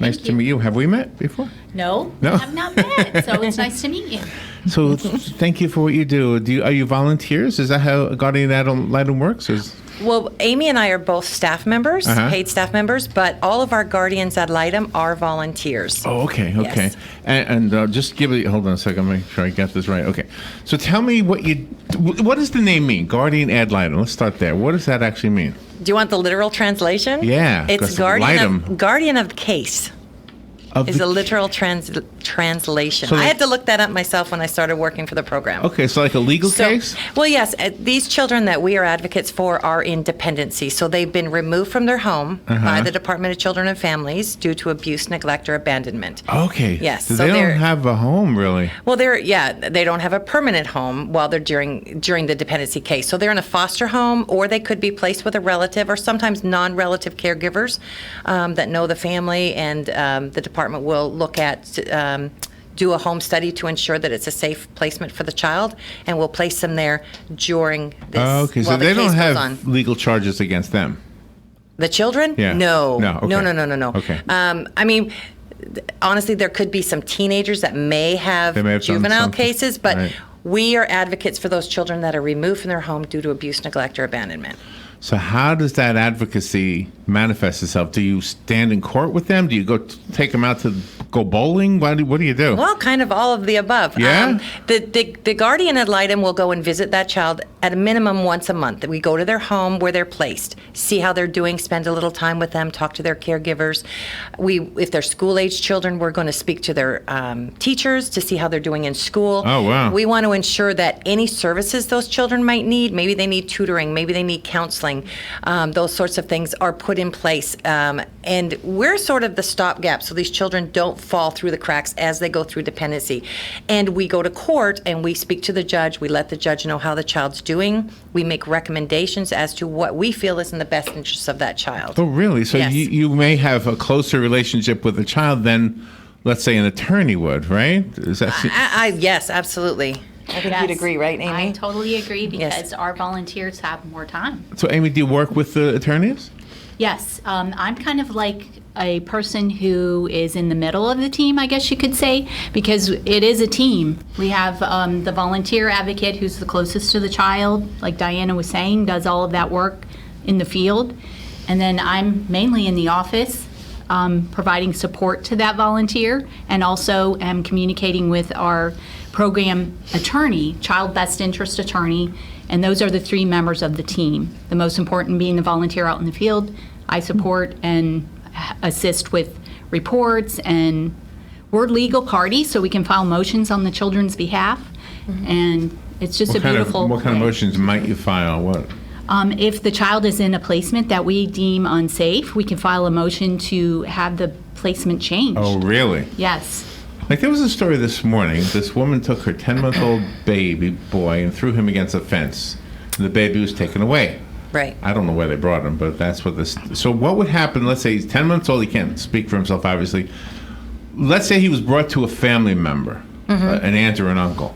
Nice to meet you. Have we met before? No, No. we have not met, so it's nice to meet you. So thank you for what you do. Are you volunteers? Is that how Guardian Ad Litem works? Well, Amy and I are both staff members, Uh-huh. paid staff members, but all of our guardians ad litem are volunteers. Oh, okay. Yes. And just give it, hold on a second, make sure I get this right. Okay. So tell me what does the name mean? Guardian Ad Litem. Let's start there. What does that actually mean? Do you want the literal translation? Yeah, It's 'cause litem. guardian of the case. Is a literal translation. So I like- had to look that up myself when I started working for the program. Okay, so like a legal case? Well, yes. These children that we are advocates for are in dependency. So they've been removed from their home by the Department of Children and Families due to abuse, neglect, or abandonment. Okay. Yes, So so they they're- don't have a home, really. Well, they don't have a permanent home while they're during the dependency case. So they're in a foster home, or they could be placed with a relative, or sometimes non-relative caregivers that know the family, and the department will look at do a home study to ensure that it's a safe placement for the child, and we'll place them there during this. Okay, so while the they case don't goes have on. legal charges against them. The children? Yeah. No. No, okay. No. Okay. I mean, honestly, there could be some teenagers that may have They may have done juvenile something. cases, but Right. we are advocates for those children that are removed from their home due to abuse, neglect, or abandonment. So how does that advocacy manifest itself? Do you stand in court with them? Do you go take them out to go bowling? What do you do? Well, kind of all of the above. Yeah? The guardian ad litem will go and visit that child at a minimum once a month. We go to their home where they're placed, see how they're doing, spend a little time with them, talk to their caregivers. If they're school-age children, we're going to speak to their teachers to see how they're doing in school. Oh, wow. We want to ensure that any services those children might need, maybe they need tutoring, maybe they need counseling, those sorts of things are put in place. And we're sort of the stopgap so these children don't fall through the cracks as they go through dependency. And we go to court and we speak to the judge. We let the judge know how the child's doing. We make recommendations as to what we feel is in the best interest of that child. Oh, really? So Yes. you may have a closer relationship with the child than, let's say, an attorney would, right? Is that? Yes, absolutely. I think you'd agree, right, Amy? I totally agree because Yes. our volunteers have more time. So, Amy, do you work with the attorneys? Yes, I'm kind of like a person who is in the middle of the team, I guess you could say, because it is a team. We have the volunteer advocate who's the closest to the child, like Diana was saying, does all of that work in the field. And then I'm mainly in the office providing support to that volunteer, and also am communicating with our program attorney, child best interest attorney, and those are the three members of the team. The most important being the volunteer out in the field. I support and assist with reports, and we're legal party, so we can file motions on the children's behalf. And it's just a beautiful What kind of way. motions might you file? What? If the child is in a placement that we deem unsafe, we can file a motion to have the placement changed. Oh, really? Yes. Like, there was a story this morning. This woman took her 10-month-old baby boy and threw him against a fence. And the baby was taken away. Right. I don't know where they brought him, but that's what this. So what would happen? Let's say he's 10 months old. He can't speak for himself, obviously. Let's say he was brought to a family member, an aunt or an uncle.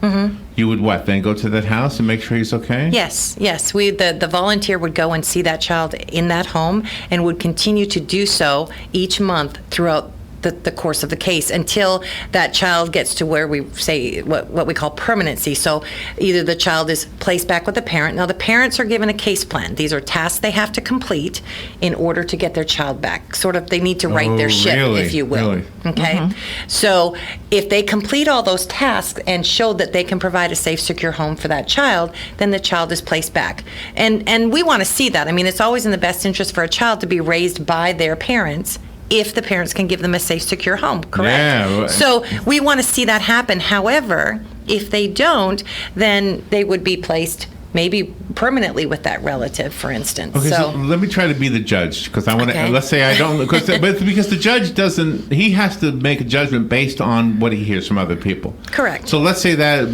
You would what? Then go to that house and make sure he's okay? Yes. The volunteer would go and see that child in that home and would continue to do so each month throughout the course of the case until that child gets to where we say what we call permanency. So either the child is placed back with the parent. Now the parents are given a case plan. These are tasks they have to complete in order to get their child back. Sort of they need to right their ship, really? if you will. Really? Okay? So if they complete all those tasks and show that they can provide a safe, secure home for that child, then the child is placed back. And we want to see that. I mean, it's always in the best interest for a child to be raised by their parents if the parents can give them a safe, secure home, correct? Yeah. So we want to see that happen. However, if they don't, then they would be placed maybe permanently with that relative, for instance. Okay, so let me try to be the judge, because I want to. Okay. Let's say I don't, because the judge doesn't. He has to make a judgment based on what he hears from other people. Correct. So let's say that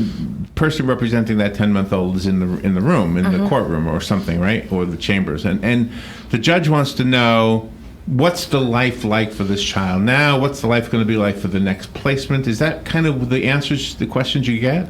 person representing that 10-month-old is in the room, in the courtroom or something, right, or the chambers, and the judge wants to know, what's the life like for this child now? What's the life going to be like for the next placement? Is that kind of the answers, the questions you get?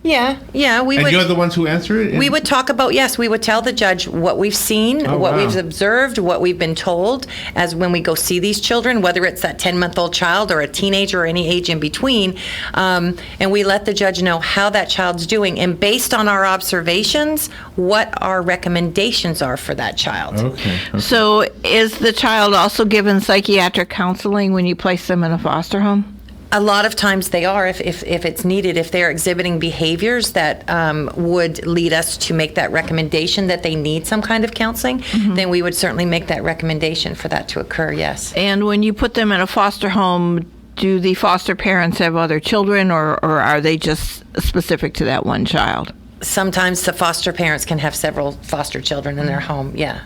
Yeah, we And would. you're the ones who answer it? We would talk about, yes, we would tell the judge what we've seen, Oh, what wow. we've observed, what we've been told as when we go see these children, whether it's that 10-month-old child or a teenager or any age in between. And we let the judge know how that child's doing. And based on our observations, what our recommendations are for that child. Okay. So is the child also given psychiatric counseling when you place them in a foster home? A lot of times they are, if it's needed, if they're exhibiting behaviors that would lead us to make that recommendation that they need some kind of counseling, then we would certainly make that recommendation for that to occur, yes. And when you put them in a foster home, do the foster parents have other children, or are they just specific to that one child? Sometimes the foster parents can have several foster children in their home, yeah.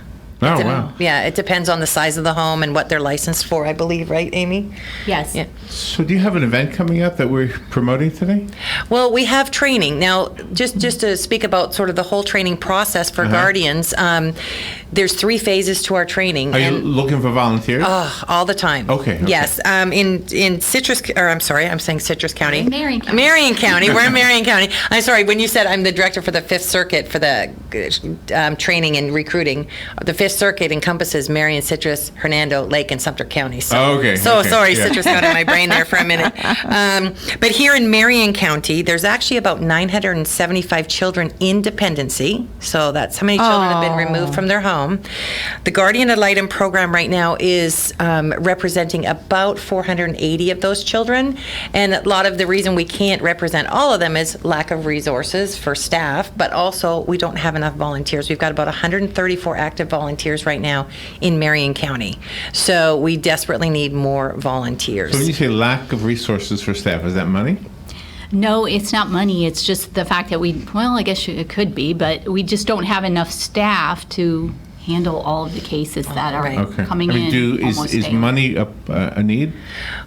Oh, It wow. Yeah, it depends on the size of the home and what they're licensed for, I believe, right, Amy? Yes. Yeah. So do you have an event coming up that we're promoting today? Well, we have training. Now, just to speak about sort of the whole training process for guardians, there's 3 phases to our training. Are you and- looking for volunteers? all the time. Okay. Yes. In Citrus, or I'm sorry, I'm saying Citrus County. Marion County. Marion County. We're in Marion County. I'm sorry, when you said I'm the director for the 5th Circuit for the training and recruiting, the 5th Circuit encompasses Marion, Citrus, Hernando, Lake, and Sumter County. So, Oh, okay, So okay, sorry, yeah. Citrus got in my brain there for a minute. But here in Marion County, there's actually about 975 children in dependency. So that's how many children have been removed from their home. The Guardian Ad Litem program right now is representing about 480 of those children. And a lot of the reason we can't represent all of them is lack of resources for staff, but also we don't have enough volunteers. We've got about 134 active volunteers right now in Marion County. So we desperately need more volunteers. So when you say lack of resources for staff, is that money? No, it's not money. It's just the fact that I guess it could be, but we just don't have enough staff to handle all of the cases that are right. Okay. coming I mean, in almost is daily. money a need?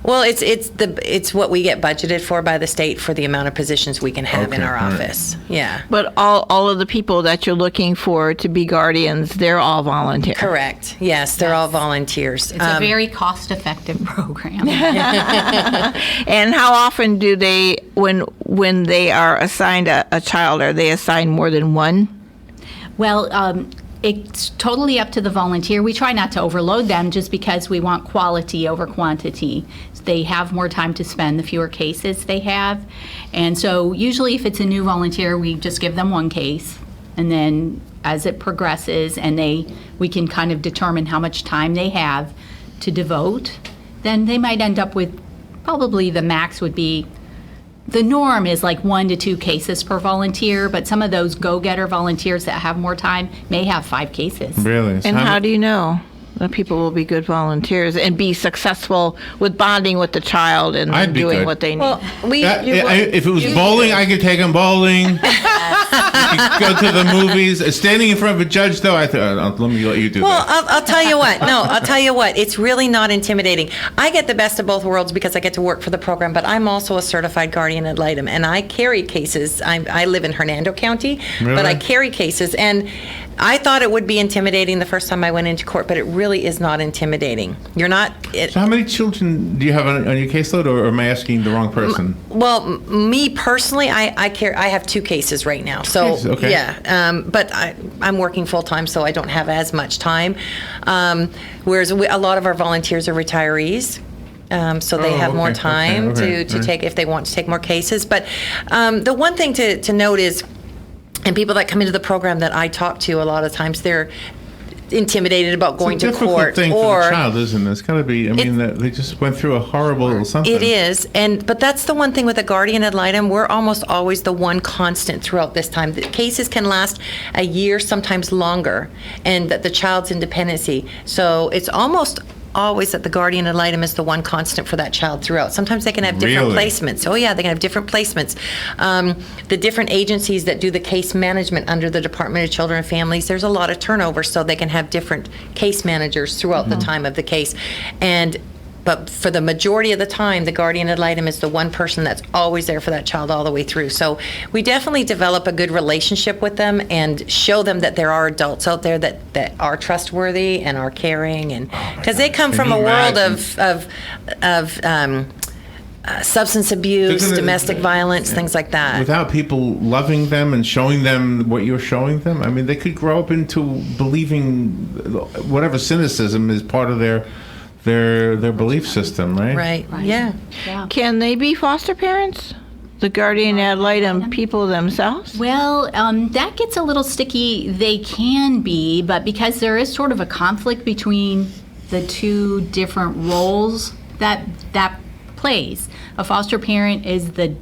Well, it's what we get budgeted for by the state for the amount of positions we can have in Okay, our all right. office. Yeah. But all of the people that you're looking for to be guardians, they're all volunteer. Correct. Yes, they're all volunteers. It's a very cost-effective program. And how often do they, when they are assigned a child, are they assigned more than one? Well, it's totally up to the volunteer. We try not to overload them just because we want quality over quantity. They have more time to spend the fewer cases they have. And so usually if it's a new volunteer, we just give them one case. And then as it progresses and we can kind of determine how much time they have to devote, then they might end up with probably the max would be, the norm is like 1 to 2 cases per volunteer, but some of those go-getter volunteers that have more time may have 5 cases. Really? So And how do you know that people will be good volunteers and be successful with bonding with the child and I'd be doing good. what they need? Well, if it was bowling, I could take them bowling. Go to the movies. Standing in front of a judge, though, let me let you do Well, that. I'll tell you what. No, I'll tell you what. It's really not intimidating. I get the best of both worlds because I get to work for the program, but I'm also a certified guardian ad litem, and I carry cases. I live in Hernando County, but I Really? carry cases, and I thought it would be intimidating the first time I went into court, but it really is not intimidating. You're not. So how many children do you have on your caseload, or am I asking the wrong person? Well, me personally, I have 2 cases right now. So Cases, okay. yeah, but I'm working full time, so I don't have as much time. Whereas a lot of our volunteers are retirees. So they Oh, have more okay, time okay, to right. take if they want to take more cases. But the one thing to note is, and people that come into the program that I talk to a lot of times, they're intimidated about going It's a to difficult court, thing or for the child, isn't it? It's got to be. I mean, they just went through a horrible little something. it is, but that's the one thing with a guardian ad litem. We're almost always the one constant throughout this time. The cases can last a year, sometimes longer, and that the child's in dependency. So it's almost always that the guardian ad litem is the one constant for that child throughout. Sometimes they can have different Really? placements. Oh yeah, they can have different placements. The different agencies that do the case management under the Department of Children and Families, there's a lot of turnover, so they can have different case managers throughout the time of the case. But for the majority of the time, the guardian ad litem is the one person that's always there for that child all the way through. So we definitely develop a good relationship with them and show them that there are adults out there that are trustworthy and are caring, and because they come Can from you a world imagine? of substance abuse, They're gonna- domestic violence, things like that. Without people loving them and showing them what you're showing them, I mean, they could grow up into believing whatever cynicism is part of their belief system, right? Right. Right. Yeah. Yeah. Can they be foster parents? The guardian ad litem people themselves? Well, that gets a little sticky. They can be, but because there is sort of a conflict between the two different roles that plays. A foster parent is the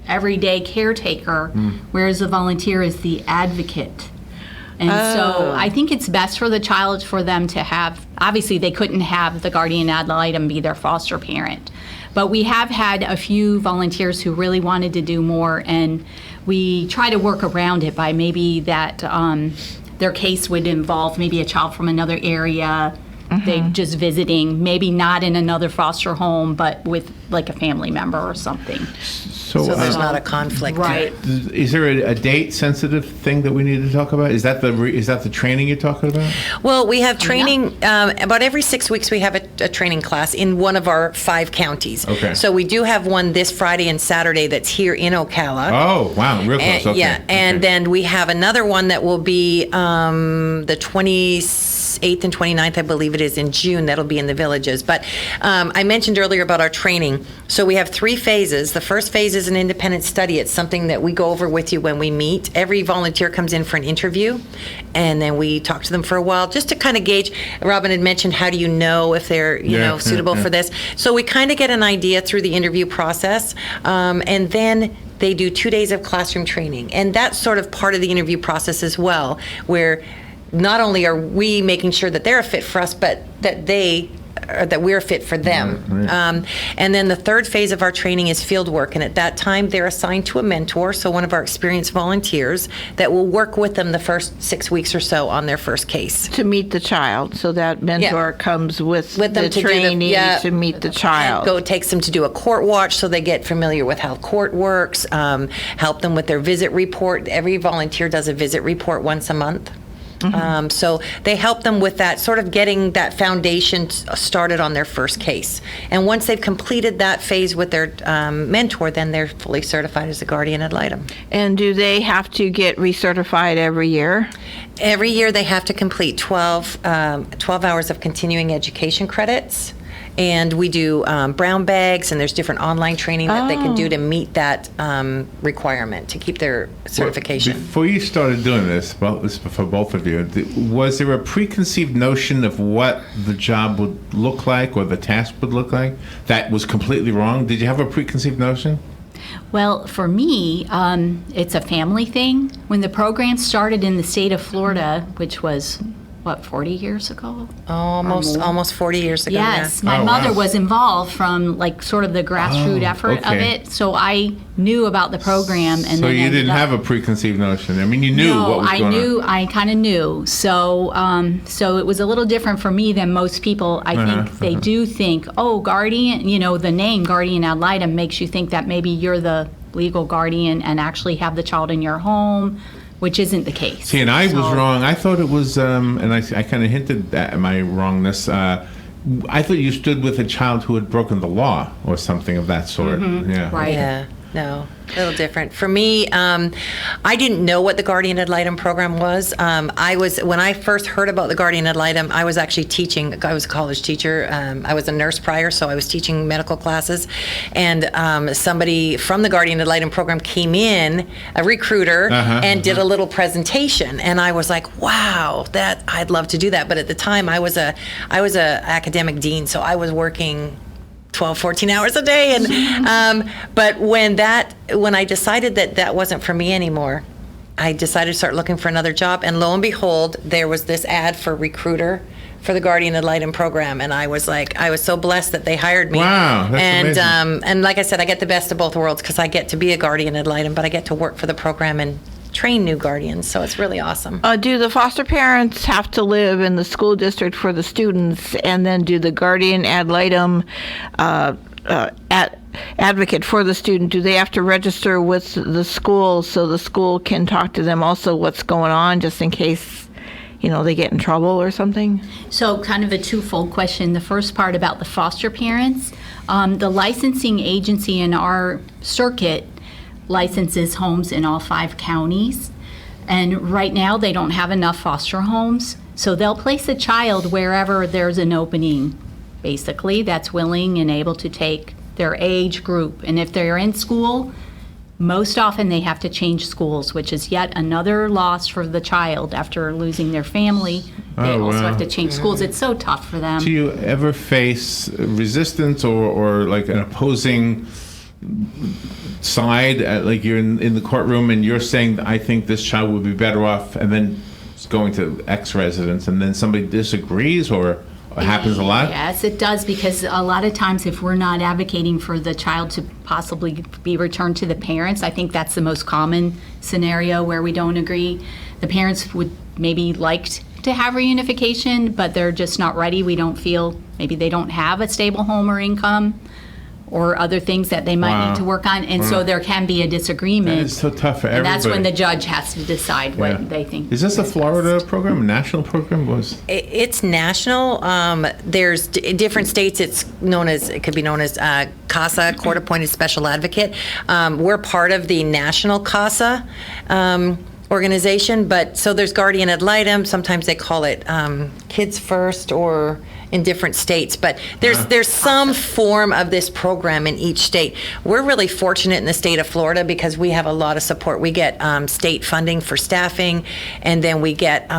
everyday caretaker, whereas a volunteer is the advocate. And so I think it's best for the child for them to have, obviously they couldn't have the guardian ad litem be their foster parent. But we have had a few volunteers who really wanted to do more, and we try to work around it by maybe that their case would involve maybe a child from another area, they just visiting, maybe not in another foster home, but with like a family member or something. So, So there's not a conflict. Right. is there a date-sensitive thing that we need to talk about? Is that the training you're talking about? Well, we have training, about every 6 weeks we have a training class in one of our 5 counties. Okay. So we do have one this Friday and Saturday that's here in Ocala. Oh, wow, real close. Okay. Yeah, and Okay. then we have another one that will be the 28th and 29th, I believe it is, in June. That'll be in the Villages. But I mentioned earlier about our training. So we have 3 phases. The first phase is an independent study. It's something that we go over with you when we meet. Every volunteer comes in for an interview, and then we talk to them for a while just to kind of gauge. Robin had mentioned, how do you know if they're suitable for this? So we kind of get an idea through the interview process, and then they do 2 days of classroom training. And that's sort of part of the interview process as well, where not only are we making sure that they're a fit for us, but that we're fit for them. Right. And then the third phase of our training is field work. And at that time, they're assigned to a mentor, so one of our experienced volunteers that will work with them the first 6 weeks or so on their first case. To meet the child, so that mentor comes with With them the to do the- trainee yeah. to meet the child. Takes them to do a court watch so they get familiar with how court works, help them with their visit report. Every volunteer does a visit report once a month. So they help them with that, sort of getting that foundation started on their first case. And once they've completed that phase with their mentor, then they're fully certified as a guardian ad litem. And do they have to get recertified every year? Every year they have to complete 12 hours of continuing education credits. And we do brown bags, and there's different online training that they can do to meet that requirement to keep their certification. Before you started doing this, well, this is for both of you, was there a preconceived notion of what the job would look like or the task would look like that was completely wrong? Did you have a preconceived notion? Well, for me, it's a family thing. When the program started in the state of Florida, which was, 40 years ago? Almost 40 years ago. Yes, yeah. my Oh, mother wow. was involved from sort of the grassroots effort of okay. it, so I knew about the program. And So then you ended didn't up- have a preconceived notion. I mean, you knew No, what was going on. I kind of knew. So, so it was a little different for me than most people. I think they do think, oh, guardian, the name guardian ad litem makes you think that maybe you're the legal guardian and actually have the child in your home, which isn't the case. See, and I was So- wrong. I thought it was, and I kind of hinted at my wrongness. I thought you stood with a child who had broken the law or something of that sort. Yeah. Right. Yeah, no, a little different. For me, I didn't know what the Guardian Ad Litem program was. When I first heard about the Guardian Ad Litem, I was actually teaching. I was a college teacher. I was a nurse prior, so I was teaching medical classes. And somebody from the Guardian Ad Litem program came in, a recruiter, and did a little presentation. And I was like, wow, I'd love to do that. But at the time, I was a academic dean, so I was working 12, 14 hours a day. And but when I decided that wasn't for me anymore, I decided to start looking for another job. And lo and behold, there was this ad for recruiter for the Guardian Ad Litem program. And I was so blessed that they hired me. Wow, that's and amazing. And like I said, I get the best of both worlds because I get to be a Guardian Ad Litem, but I get to work for the program and train new guardians. So it's really awesome. Do the foster parents have to live in the school district for the students, and then do the guardian ad litem advocate for the student, do they have to register with the school so the school can talk to them also what's going on, just in case they get in trouble or something? So kind of a twofold question. The first part about the foster parents, The licensing agency in our circuit licenses homes in all 5 counties. And right now, they don't have enough foster homes. So they'll place a child wherever there's an opening, basically, that's willing and able to take their age group. And if they're in school, most often they have to change schools, which is yet another loss for the child after losing their family. They Oh, also wow. have to change schools. It's so tough for them. Do you ever face resistance or like an opposing side? Like you're in the courtroom and you're saying, I think this child would be better off, and then it's going to X residence, and then somebody disagrees, or it happens a lot? Yes, it does, because a lot of times if we're not advocating for the child to possibly be returned to the parents, I think that's the most common scenario where we don't agree. The parents would maybe like to have reunification, but they're just not ready. We don't feel, maybe they don't have a stable home or income or other things that they might Wow. need to work on, and so there can be a disagreement. It's so tough for and everybody. that's when the judge has to decide what Yeah. they think. Is this a is Florida best. program, a national program? It's national. There's different states. It could be known as CASA, Court Appointed Special Advocate. We're part of the national CASA organization, but so there's Guardian Ad Litem. Sometimes they call it Kids First, or in different states, but there's some form of this program in each state. We're really fortunate in the state of Florida because we have a lot of support. We get state funding for staffing, and then we get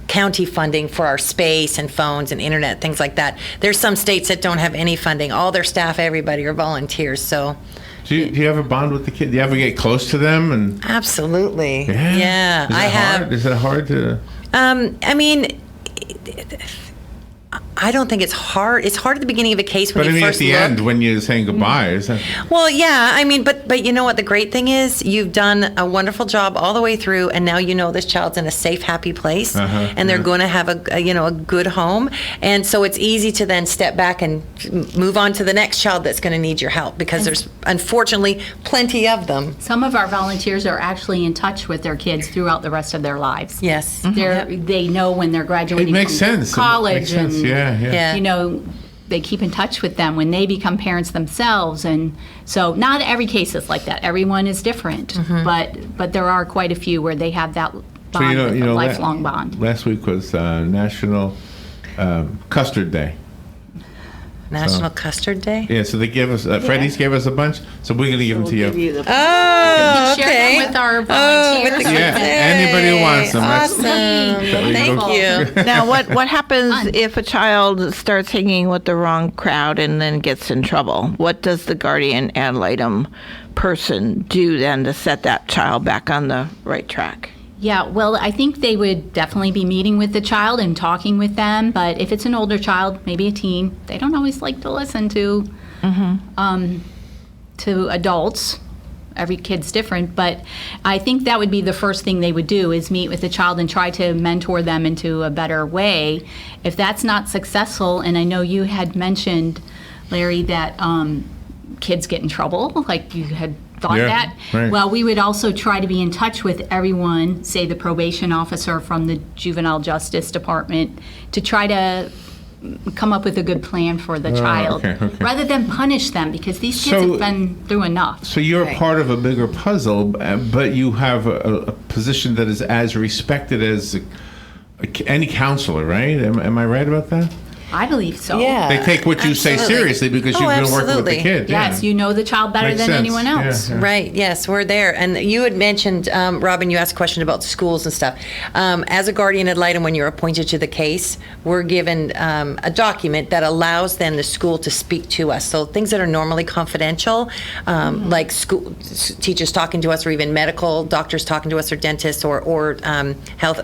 county funding for our space and phones and internet, things like that. There's some states that don't have any funding. All their staff, everybody are volunteers. So Do you ever bond with the kid? Do you ever get close to them? And absolutely, yeah, yeah. Is it hard? Is it hard to? I mean, I don't think it's hard. It's hard at the beginning of a case when But I you mean, at first the look. end, when you're saying goodbye, is that? Well, yeah, I mean, but you know what the great thing is? You've done a wonderful job all the way through, and now you know this child's in a safe, happy place, and they're yeah. going to have a good home, and so it's easy to then step back and move on to the next child that's going to need your help, because there's unfortunately plenty of them. Some of our volunteers are actually in touch with their kids throughout the rest of their lives. Yes. They know when they're graduating It makes from sense. It college, makes sense. and Yeah. you know, they keep in touch with them when they become parents themselves. And so not every case is like that. Everyone is different, but there are quite a few where they have that bond, a lifelong bond. Last week was National Custard Day. National Custard Day. Yeah, so they gave us, Freddy's gave us a bunch, so we're going to give them to you. Oh, Share okay. them with our Oh, volunteers. with the Yeah, kids. anybody who wants them. Awesome. Thank you. Now, what happens Fun. if a child starts hanging with the wrong crowd and then gets in trouble? What does the guardian ad litem person do then to set that child back on the right track? Yeah, well, I think they would definitely be meeting with the child and talking with them. But if it's an older child, maybe a teen, they don't always like to listen to adults. Every kid's different, but I think that would be the first thing they would do, is meet with the child and try to mentor them into a better way. If that's not successful, and I know you had mentioned, Larry, that kids get in trouble, like you had thought Yeah, that. right. Well, we would also try to be in touch with everyone, say the probation officer from the Juvenile Justice Department, to try to come up with a good plan for the child, okay. rather than punish them, because these kids So- have been through enough. So you're part of a bigger puzzle, but you have a position that is as respected as any counselor, right? Am I right about that? I believe so. Yeah. They take what you say absolutely. seriously because Oh, you've been working with absolutely. the kid. Yes, yeah. you know the child better Makes than sense. anyone Yeah, else. yeah. Right, yes, we're there. And you had mentioned, Robin, you asked a question about schools and stuff. As a guardian ad litem, when you're appointed to the case, we're given a document that allows then the school to speak to us. So things that are normally confidential, like school teachers talking to us, or even medical doctors talking to us, or dentists, or health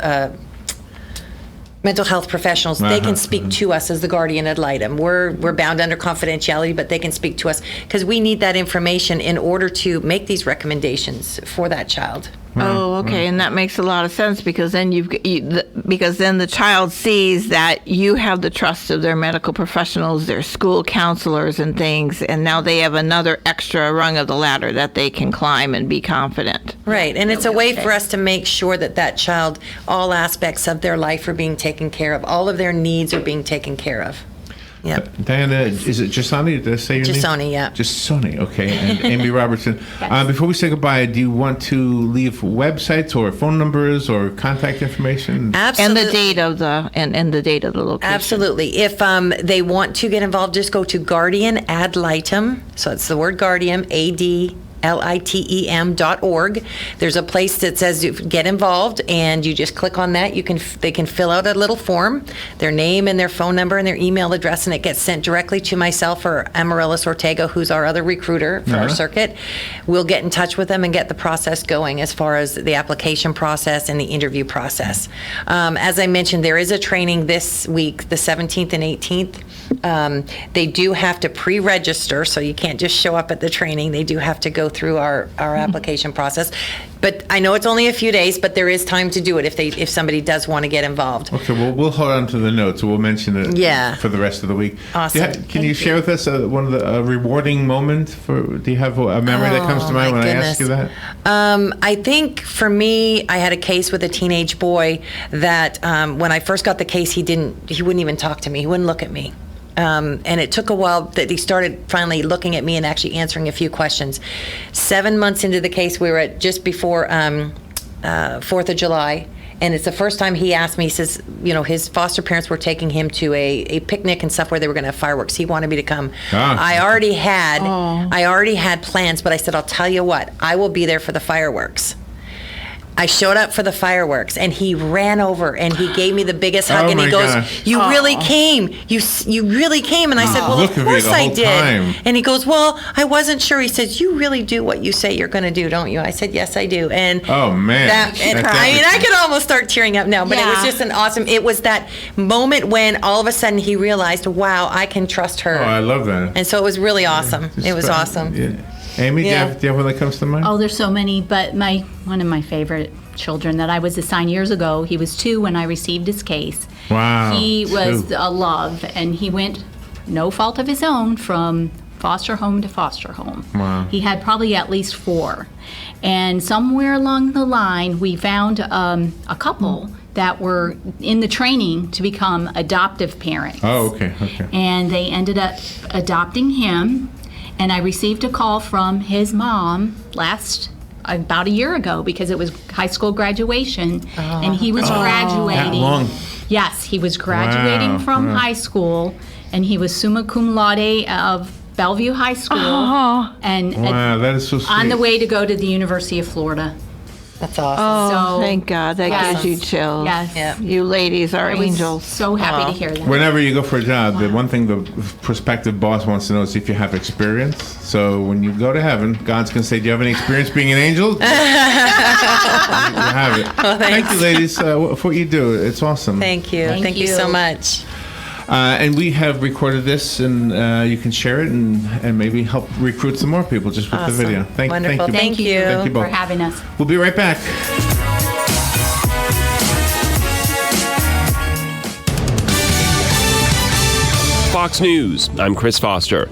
mental health professionals, they can speak to us as the guardian ad litem. We're bound under confidentiality, but they can speak to us because we need that information in order to make these recommendations for that child. Oh, okay, and that makes a lot of sense, because then because then the child sees that you have the trust of their medical professionals, their school counselors and things, and now they have another extra rung of the ladder that they can climb and be confident. Right, and it's a way for us to make sure that that child, all aspects of their life are being taken care of, all of their needs are being taken care of. Yep. Diana, is it Gisonni? Did I say your name? Gisonni, yeah. Gisonni, okay. And Amy Robertson. Before we say goodbye, do you want to leave websites or phone numbers or contact information? Absolutely. And the date of the and the date of the location. Absolutely. If they want to get involved, just go to Guardian Ad Litem. So it's the word Guardian, ADLITEM.org. There's a place that says get involved, and you just click on that. They can fill out a little form, their name and their phone number and their email address, and it gets sent directly to myself or Amaryllis Ortega, who's our other recruiter for our circuit. We'll get in touch with them and get the process going as far as the application process and the interview process. As I mentioned, there is a training this week, the 17th and 18th. They do have to pre-register, so you can't just show up at the training. They do have to go through our application process. But I know it's only a few days, but there is time to do it if somebody does want to get involved. Okay, well, we'll hold on to the notes. We'll mention it for the rest of the week. Awesome. Can you share with us one of the rewarding moment? Do you have a memory that comes to mind when I ask you that? I think for me, I had a case with a teenage boy that when I first got the case, he wouldn't even talk to me. He wouldn't look at me. And it took a while that he started finally looking at me and actually answering a few questions. 7 months into the case, we were at just before 4th of July, and it's the first time he asked me, he says, his foster parents were taking him to a picnic and stuff where they were going to have fireworks. He wanted me to come. I already had plans, but I said, I'll tell you what, I will be there for the fireworks. I showed up for the fireworks, and he ran over and he gave me the biggest hug, and he goes, gosh. "You really came. You really came." And I said, "Well, Look of at me course the I whole did." time. And he goes, "Well, I wasn't sure." He says, "You really do what you say you're going to do, don't you?" I said, "Yes, I do." And Oh, man. I could almost start tearing up now, but it was just it was that moment when all of a sudden he realized, wow, I can trust her. Oh, I love that. And so it was really awesome. It was awesome. Yeah. Amy, do you have one that comes to mind? Oh, there's so many, but one of my favorite children that I was assigned years ago, he was 2 when I received his case. Wow. He was 2. a love, and he went, no fault of his own, from foster home to foster home. Wow. He had probably at least 4. And somewhere along the line, we found a couple that were in the training to become adoptive parents. Oh, okay. And they ended up adopting him. And I received a call from his mom about a year ago, because it was high school graduation, and he was graduating. That long? Yes, he was graduating from high school, and he was summa cum laude of Bellevue High School, and Wow, that is so sweet. on the way to go to the University of Florida. That's awesome. Oh, So- thank God. That Yes. gives you chills. Yes. Yeah. You ladies are I was angels. so happy to hear that. Whenever you go for a job, the one thing the prospective boss wants to know is if you have experience. So when you go to heaven, God's going to say, "Do you have any experience being an angel?" You have it. Thank you, ladies, for what you do. It's awesome. Thank you. Thank you so much. And we have recorded this, and you can share it and maybe help recruit some more people just with the Awesome. video. Wonderful. Thank you. Thank you. Thank you both. for having us. We'll be right back. Fox News, I'm Chris Foster.